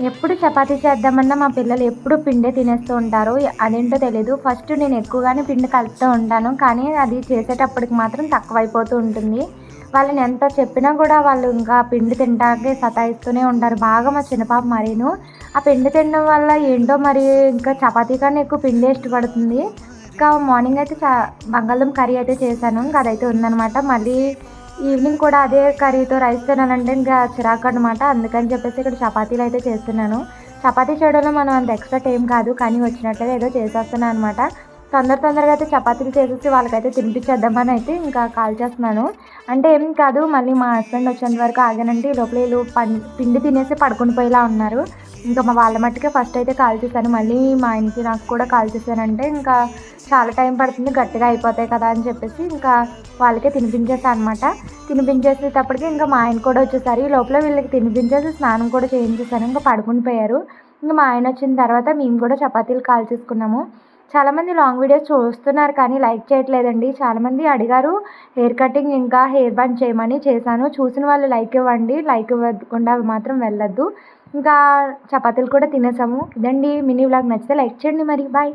ఎప్పుడు చపాతీ చేద్దామన్నా మా పిల్లలు ఎప్పుడు పిండే తినేస్తూ ఉంటారు. అదేంటో తెలీదు. ఫస్ట్ నేను ఎక్కువగానే పిండి కలుపుతూ ఉంటాను. కానీ అది చేసేటప్పటికి మాత్రం తక్కువైపోతూ ఉంటుంది. వాళ్ళని ఎంత చెప్పినా కూడా వాళ్ళు ఇంకా పిండి తినటానికి సతాయిస్తూనే ఉంటారు. బాగా మా చిన్న పాప మరీను. ఆ పిండి తినడం వల్ల ఏంటో మరి ఇంకా చపాతీ కన్నా ఎక్కువ పిండే ఇష్టపడుతుంది. ఇంకా మార్నింగ్ అయితే బంగాళదుంప కర్రీ అయితే చేశాను. ఇంకా అదైతే ఉందనమాట. మళ్ళీ ఈవినింగ్ కూడా అదే కర్రీతో రైస్ తినాలంటే ఇంకా చిరాకనమాట. అందుకని చెప్పేసి ఇక్కడ చపాతీలు అయితే చేస్తున్నాను. చపాతీ చేయడంలో మనం అంత ఎక్స్‌పర్ట్ ఏం కాదు. కానీ వచ్చినట్లుగా ఏదో చేసేస్తున్నాను అనమాట. తొందరగా అయితే చపాతీలు చేసేసి వాళ్ళకైతే తినిపించేద్దామని అయితే ఇంకా కాల్చేస్తున్నాను. అంటే ఏం కాదు, మళ్ళీ మా హస్బెండ్ వచ్చేంత వరకు ఆగానంటే ఈ లోపల ఈళ్ళు పిండి తినేసి పడుకొని పోయేలా ఉన్నారు. ఇంకా వాళ్ళ మట్టుకే ఫస్ట్ అయితే కాల్చేశాను. మళ్ళీ మా ఆయనకి నాకు కూడా కాల్చేశానంటే ఇంకా చాలా టైం పడుతుంది, గట్టిగా అయిపోతాయి కదా అని చెప్పేసి ఇంకా వాళ్ళకే తినిపించేసా అనమాట. తినిపించేసేటప్పటికి ఇంకా మా ఆయన కూడా వచ్చేసారు. ఈ లోపల వీళ్ళకి తినిపించేసి స్నానం కూడా చేయించేసాను. ఇంకా పడుకొని పోయారు. ఇంక మా ఆయన వచ్చిన తర్వాత మేము కూడా చపాతీలు కాల్చేసుకున్నాము. చాలామంది లాంగ్ వీడియోస్ చూస్తున్నారు కానీ లైక్ చేయట్లేదండి. చాలామంది అడిగారు హెయిర్ కటింగ్ ఇంకా హెయిర్ బ్యాండ్ చేయమని. చేశాను. చూసిన వాళ్ళు లైక్ ఇవ్వండి. లైక్ ఇవ్వకుండా మాత్రం వెళ్ళొద్దు. ఇంకా చపాతీలు కూడా తినేసాము. ఇదండి మినీ వ్లాగ్. నచ్చితే లైక్ చేయండి మరి. బాయ్.